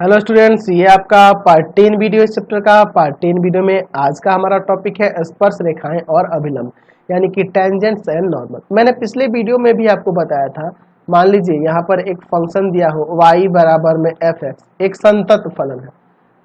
Hello students, ये आपका part 10 video इस चैप्टर का। पार्ट 10 वीडियो में आज का हमारा टॉपिक है स्पर्श रेखाएं और अभिलंब, यानी कि टेंजेंट्स एंड नॉर्मल। मैंने पिछले वीडियो में भी आपको बताया था। मान लीजिए यहाँ पर एक फंक्शन दिया हो y बराबर में fx, एक संतत फलन है।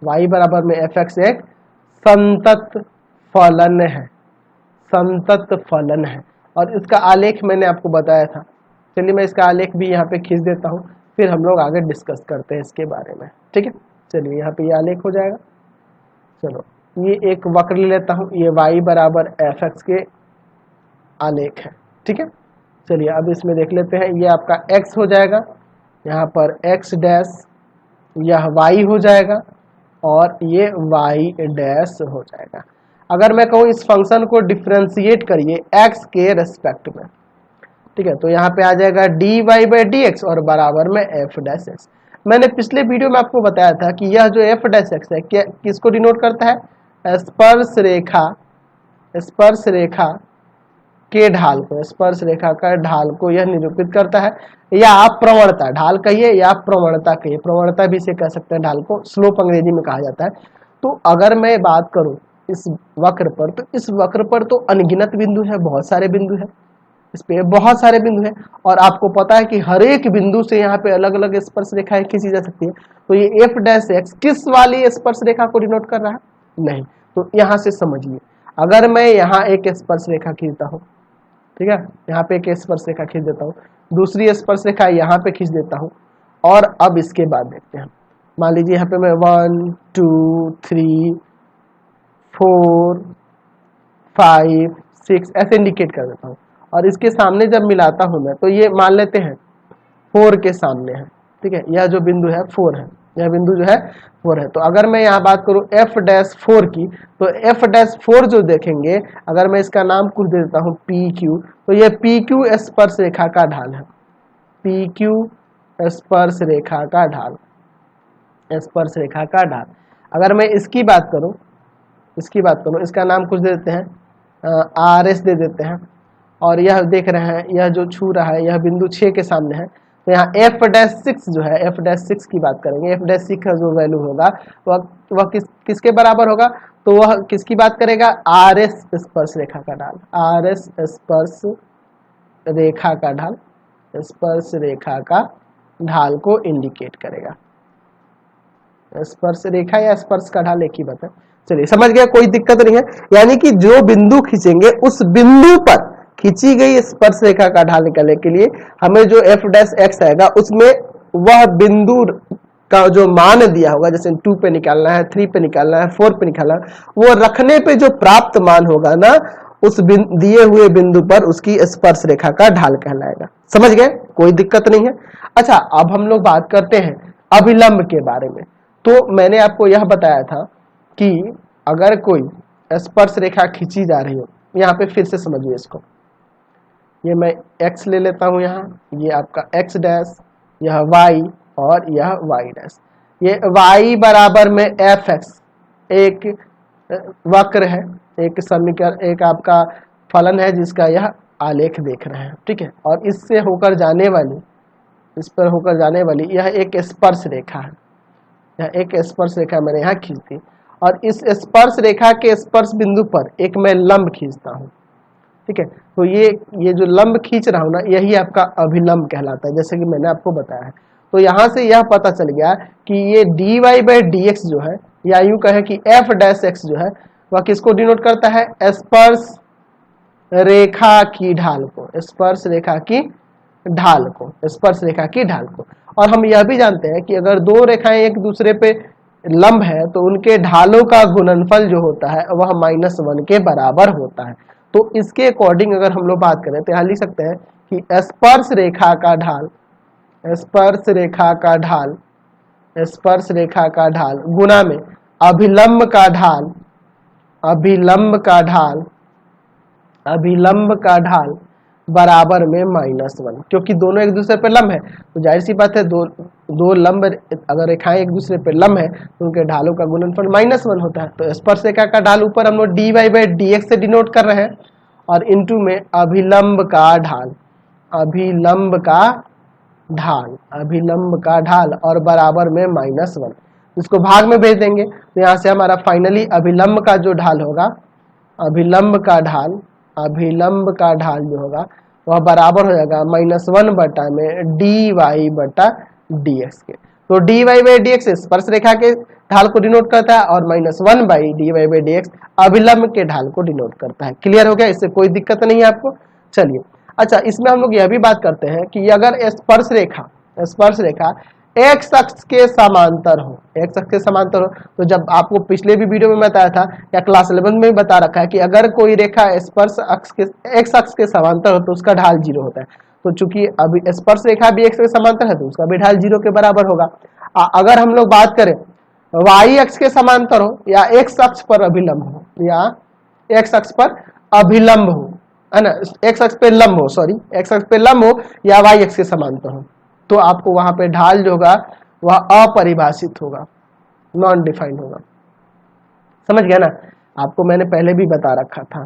y बराबर में fx एक संतत फलन है, संतत फलन है। और इसका आलेख मैंने आपको बताया था। चलिए मैं इसका आलेख भी यहाँ पे खींच देता हूँ, फिर हम लोग आगे डिस्कस करते हैं इसके बारे में। ठीक है, चलिए यहाँ पे ये आलेख हो जाएगा। चलो ये एक वक्र ले लेता हूँ, ये y बराबर एफ एक्स के आलेख है। ठीक है, चलिए अब इसमें देख लेते हैं। ये आपका x हो जाएगा, यहाँ पर x डैश, यह y हो जाएगा और ये y डैश हो जाएगा। अगर मैं कहूँ इस फंक्शन को डिफ्रेंशिएट करिए x के रेस्पेक्ट में, ठीक है, तो यहाँ पे आ जाएगा dy बाई डी एक्स और बराबर में f डैश एक्स। मैंने पिछले वीडियो में आपको बताया था कि यह जो f डैश एक्स है क्या किसको डिनोट करता है? स्पर्श रेखा, स्पर्श रेखा के ढाल को, स्पर्श रेखा का ढाल को यह निरूपित करता है। या आप प्रवणता, ढाल कहिए या प्रवणता कहिए, प्रवणता भी इसे कह सकते हैं, ढाल को स्लोप अंग्रेजी में कहा जाता है। तो अगर मैं बात करूं इस वक्र पर, तो इस वक्र पर तो अनगिनत बिंदु है, बहुत सारे बिंदु है, इस पे बहुत सारे बिंदु हैं और आपको पता है कि हर एक बिंदु से यहाँ पे अलग अलग स्पर्श रेखाएं खींची जा सकती है। तो ये एफ डैश एक्स किस वाली स्पर्श रेखा को डिनोट कर रहा है? नहीं, तो यहाँ से समझिए। अगर मैं यहाँ एक स्पर्श रेखा खींचता हूँ, ठीक है, यहाँ पे एक स्पर्श रेखा खींच देता हूँ, दूसरी स्पर्श रेखा यहाँ पे खींच देता हूँ, और अब इसके बाद देखते हैं। मान लीजिए यहाँ पे मैं 1 2 3 4 5 6 ऐसे इंडिकेट कर देता हूँ और इसके सामने जब मिलाता हूं मैं, तो ये मान लेते हैं 4 के सामने है। ठीक है, यह जो बिंदु है 4 है, यह बिंदु जो है 4 है। तो अगर मैं यहाँ बात करूं f डैश 4 की, तो f डैश 4 जो देखेंगे, अगर मैं इसका नाम कुछ दे देता हूँ PQ, तो यह PQ स्पर्श रेखा का ढाल है, PQ स्पर्श रेखा का ढाल, स्पर्श रेखा का ढाल। अगर मैं इसकी बात करूं, इसका नाम कुछ दे देते हैं, RS दे देते हैं। और यह देख रहे हैं, यह जो छू रहा है यह बिंदु 6 के सामने है। तो यहाँ f डैश 6 जो है, f डैश 6 की बात करेंगे, f डैश 6 का जो वैल्यू होगा वह किसके बराबर होगा? तो वह किसकी बात करेगा? RS स्पर्श रेखा का ढाल, RS स्पर्श रेखा का ढाल, स्पर्श रेखा का ढाल को इंडिकेट करेगा। स्पर्श रेखा या स्पर्श का ढाल एक ही बात है। चलिए समझ गया, कोई दिक्कत नहीं है। यानी कि जो बिंदु खींचेंगे उस बिंदु पर खींची गई स्पर्श रेखा का ढाल निकालने के लिए हमें जो f डैश एक्स आएगा उसमें वह बिंदु का जो मान दिया होगा, जैसे 2 पे निकालना है, 3 पे निकालना है, 4 पे निकालना है, वो रखने पे जो प्राप्त मान होगा ना, उस दिए हुए बिंदु पर उसकी स्पर्श रेखा का ढाल कहलाएगा। समझ गए, कोई दिक्कत नहीं है। अच्छा, अब हम लोग बात करते हैं अभिलंब के बारे में। तो मैंने आपको यह बताया था कि अगर कोई स्पर्श रेखा खींची जा रही हो, यहाँ पे फिर से समझिए इसको, ये मैं x ले लेता हूँ, यहाँ ये आपका x डैश, यह y और यह y डैश। ये y बराबर में एफ एक्स एक वक्र है, एक समीकरण, एक आपका फलन है जिसका यह आलेख देख रहे हैं। ठीक है, और इससे होकर जाने वाली, इस पर होकर जाने वाली यह एक स्पर्श रेखा है, यह एक स्पर्श रेखा मैंने यहाँ खींच दी और इस स्पर्श रेखा के स्पर्श बिंदु पर एक मैं लंब खींचता हूँ। ठीक है, तो ये जो लंब खींच रहा हूं ना, यही आपका अभिलंब कहलाता है, जैसे कि मैंने आपको बताया है। तो यहां से यह पता चल गया कि ये dy बाई डी एक्स जो है, या यूं कहे कि f डैश एक्स जो है, वह किसको डिनोट करता है? स्पर्श रेखा की ढाल को, स्पर्श रेखा की ढाल को, स्पर्श रेखा की ढाल को। और हम यह भी जानते हैं कि अगर दो रेखाएं एक दूसरे पे लंब है तो उनके ढालों का गुणनफल जो होता है वह -1 के बराबर होता है। तो इसके अकॉर्डिंग अगर हम लोग बात करें तो यहाँ लिख सकते हैं कि स्पर्श रेखा का ढाल, स्पर्श रेखा का ढाल, स्पर्श रेखा का ढाल गुना में अभिलंब का ढाल, अभिलंब का ढाल, अभिलंब का ढाल बराबर में -1, क्योंकि दोनों एक दूसरे पर लंब है। तो जाहिर सी बात है, दो लंब अगर रेखाएं एक दूसरे पर लंब है तो उनके ढालों का गुणनफल -1 होता है। तो स्पर्श रेखा का ढाल ऊपर हम लोग dy बाई डी एक्स से डिनोट कर रहे हैं और इनटू में अभिलंब का ढाल, अभिलंब का ढाल, अभिलंब का ढाल और बराबर में -1। इसको भाग में भेज देंगे तो यहाँ से हमारा फाइनली अभिलंब का जो ढाल होगा, अभिलंब का ढाल जो होगा वह बराबर हो जाएगा -1 बटा में dy बटा dx के। तो dy बाई dx स्पर्श रेखा के ढाल को डिनोट करता है और -1 बाई dy बाई dx अभिलंब के ढाल को डिनोट करता है। क्लियर हो गया? इससे कोई दिक्कत नहीं है आपको। चलिए, अच्छा, इसमें हम लोग यह भी बात करते हैं कि अगर स्पर्श रेखा एक्स अक्ष के समांतर हो, एक्स अक्ष के समांतर हो, तो जब आपको पिछले भी वीडियो में बताया था या क्लास 11 में भी बता रखा है कि अगर कोई रेखा स्पर्श अक्ष के एक्स अक्ष के समांतर हो तो उसका ढाल 0 होता है। तो चूंकि अभी स्पर्श रेखा भी एक्स के समांतर है तो उसका भी ढाल 0 के बराबर होगा। अगर हम लोग बात करें वाई अक्ष के समांतर हो या एक्स अक्ष पर अभिलंब हो, या एक्स अक्ष पर अभिलंब हो, है ना, एक्स अक्ष पे लंब हो, सॉरी एक्स अक्ष पे लंब हो या वाई अक्ष के समांतर हो, तो आपको वहां पे ढाल जो होगा वह अपरिभाषित होगा, नॉन डिफाइंड होगा। समझ गया ना? आपको मैंने पहले भी बता रखा था,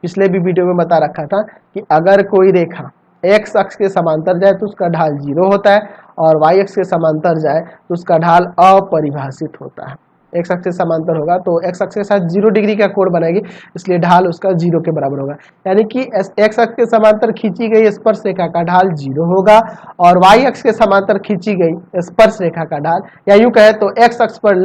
पिछले भी वीडियो में बता रखा था कि अगर कोई रेखा एक्स अक्ष के समांतर जाए तो उसका ढाल 0 होता है और वाई अक्ष के समांतर जाए तो उसका ढाल अपरिभाषित होता है। एक्स अक्ष से समांतर होगा तो एक्स अक्ष के साथ 0 डिग्री का कोण बनाएगी, इसलिए ढाल उसका 0 के बराबर होगा। यानी कि एक्स अक्ष के समांतर खींची गई स्पर्श रेखा का ढाल 0 होगा और वाई अक्ष के समांतर खींची गई स्पर्श रेखा का ढाल, या यूं कहे तो एक्स अक्ष पर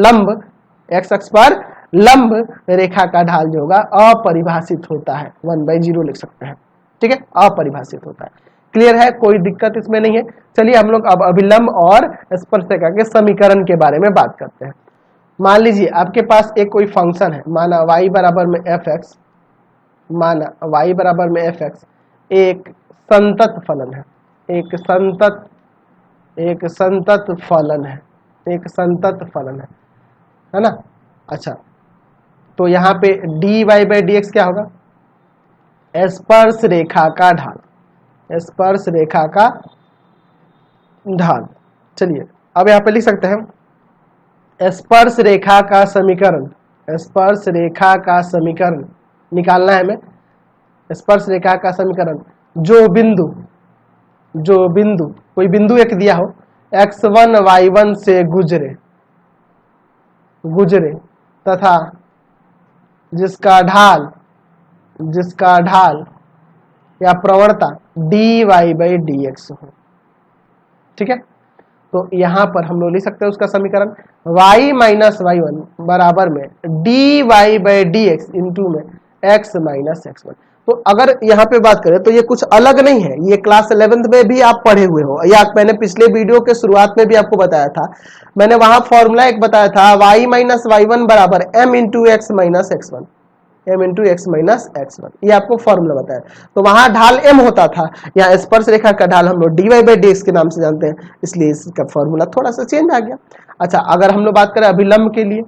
लंब रेखा का ढाल जो होगा अपरिभाषित होता है, 1/0 लिख सकते हैं। ठीक है, अपरिभाषित होता है। क्लियर है? कोई दिक्कत इसमें नहीं है। चलिए हम लोग अब अभिलंब और स्पर्श रेखा के समीकरण के बारे में बात करते हैं। मान लीजिए आपके पास एक कोई फंक्शन है, माना y बराबर में fx, एक संतत फलन है, एक संतत फलन है ना। अच्छा, तो यहाँ पे dy बाई dx क्या होगा? स्पर्श रेखा का ढाल। चलिए अब यहाँ पे लिख सकते हैं स्पर्श रेखा का समीकरण निकालना है हमें। स्पर्श रेखा का समीकरण, जो बिंदु कोई बिंदु एक दिया हो x1 y1 से गुजरे तथा जिसका ढाल या प्रवणता dy बाई dx हो। ठीक है, तो यहां पर हम लोग लिख सकते हैं उसका समीकरण y माइनस y1 बराबर में dy बाई dx इंटू में x माइनस x1। तो अगर यहाँ पे बात करें तो ये कुछ अलग नहीं है, ये क्लास 11th में भी आप पढ़े हुए हो, या मैंने पिछले वीडियो के शुरुआत में भी आपको बताया था। मैंने वहां फॉर्मूला एक बताया था y माइनस y1 बराबर m into x minus x1, ये आपको फॉर्मूला बताया। तो वहां ढाल m होता था, यहाँ स्पर्श रेखा का ढाल हम लोग dy बाई dx के नाम से जानते हैं, इसलिए इसका फॉर्मूला थोड़ा सा चेंज आ गया। अच्छा, अगर हम लोग बात करें अभिलंब के लिए,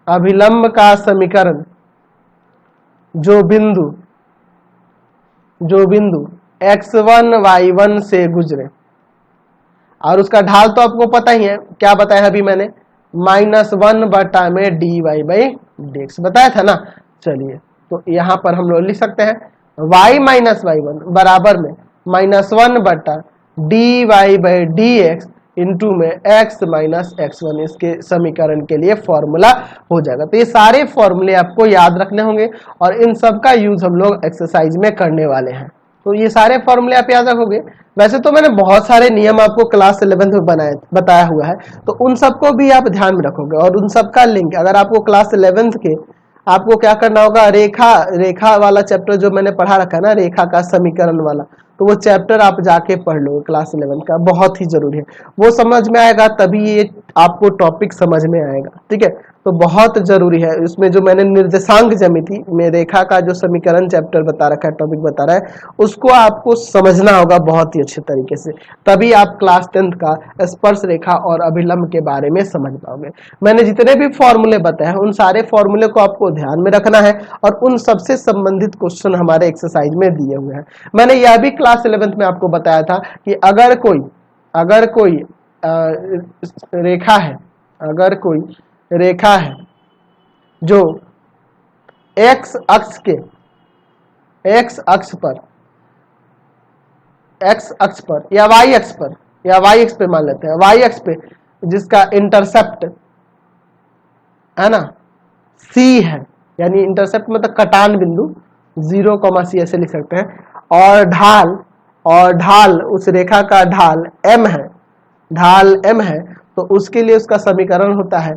अभिलंब का समीकरण, जो बिंदु x1 y1 से गुजरे और उसका ढाल तो आपको पता ही है, क्या बताया अभी मैंने, -1 बटा में dy बाई dx बताया था ना। चलिए, तो यहाँ पर हम लोग लिख सकते हैं y माइनस y1 बराबर में -1 बटा dy बाई dx इंटू में x माइनस x1, इसके समीकरण के लिए फॉर्मूला हो जाएगा। तो ये सारे फॉर्मूले आपको याद रखने होंगे और इन सब का यूज हम लोग एक्सरसाइज में करने वाले हैं। तो ये सारे फॉर्मूले आप याद रखोगे। वैसे तो मैंने बहुत सारे नियम आपको क्लास 11 में बताया हुआ है, तो उन सबको भी आप ध्यान में रखोगे और उन सबका लिंक, अगर आपको क्लास 11 के आपको क्या करना होगा, रेखा वाला चैप्टर जो मैंने पढ़ा रखा है ना, रेखा का समीकरण वाला, तो वो चैप्टर आप जाके पढ़ लो, क्लास 11 का, बहुत ही जरूरी है। वो समझ में आएगा तभी ये आपको टॉपिक समझ में आएगा। ठीक है, तो बहुत जरूरी है। इसमें जो मैंने निर्देशांक ज्यामिति में रेखा का जो समीकरण चैप्टर बता रखा है, टॉपिक बता रहा है, उसको आपको समझना होगा बहुत ही अच्छे तरीके से, तभी आप क्लास 10th का स्पर्श रेखा और अभिलंब के बारे में समझ पाओगे। मैंने जितने भी फॉर्मूले बताए हैं उन सारे फॉर्मूले को आपको ध्यान में रखना है और उन सबसे संबंधित क्वेश्चन हमारे एक्सरसाइज में दिए हुए हैं। मैंने यह भी क्लास 11th में आपको बताया था कि अगर कोई रेखा है जो x अक्ष पर या y अक्ष पर या वाई एक्स पे मान लेते हैं, वाई एक्स पे जिसका इंटरसेप्ट है ना सी है, यानी इंटरसेप्ट मतलब कटान बिंदु 0, C ऐसे लिख सकते हैं। और ढाल उस रेखा का ढाल m है, ढाल m है, तो उसके लिए उसका समीकरण होता है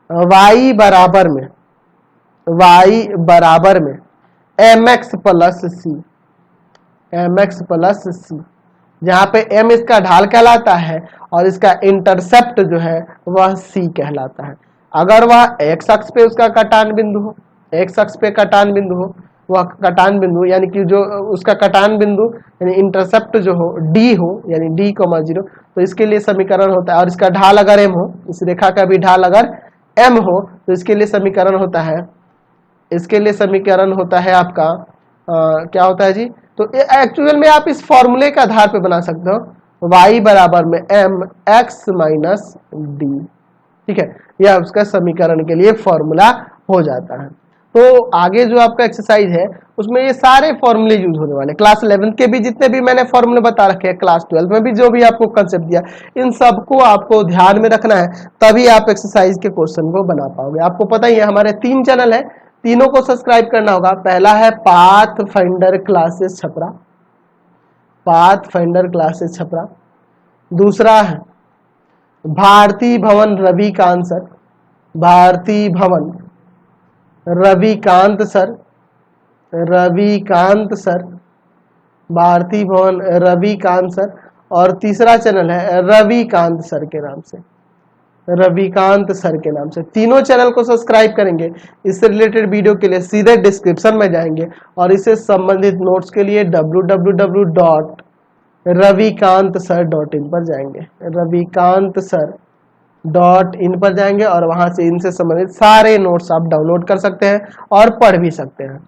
y बराबर में mx प्लस सी, जहां पे m इसका ढाल कहलाता है और इसका इंटरसेप्ट जो है वह c कहलाता है। अगर वह x अक्ष पे उसका कटान बिंदु हो, x अक्ष पे कटान बिंदु हो, वह कटान बिंदु यानी कि जो उसका कटान बिंदु यानी इंटरसेप्ट जो हो d हो, यानी d,0, तो इसके लिए समीकरण होता है, और इसका ढाल अगर m हो, इस रेखा का भी ढाल अगर m हो, तो इसके लिए समीकरण होता है, आपका क्या होता है जी, तो एक्चुअल में आप इस फॉर्मूले के आधार पे बना सकते हो y बराबर में mx माइनस डी, ठीक है, यह उसका समीकरण के लिए फॉर्मूला हो जाता है। तो आगे जो आपका एक्सरसाइज है उसमें ये सारे फॉर्मूले यूज होने वाले, क्लास 11 के भी जितने भी मैंने फॉर्मूले बता रखे हैं, क्लास 12 में भी जो भी आपको कंसेप्ट दिया, इन सबको आपको ध्यान में रखना है, तभी आप एक्सरसाइज के क्वेश्चन को बना पाओगे। आपको पता ही है हमारे 3 चैनल है, तीनों को सब्सक्राइब करना होगा। पहला है पाथ फाइंडर क्लासेस छपरा, दूसरा है भारती भवन रविकांत सर, रविकांत सर, और तीसरा चैनल है रविकांत सर के नाम से। तीनों चैनल को सब्सक्राइब करेंगे, इससे रिलेटेड वीडियो के लिए सीधे डिस्क्रिप्शन में जाएंगे और इससे संबंधित नोट्स के लिए www.ravikantsir.in पर जाएंगे और वहां से इनसे संबंधित सारे नोट्स आप डाउनलोड कर सकते हैं और पढ़ भी सकते हैं।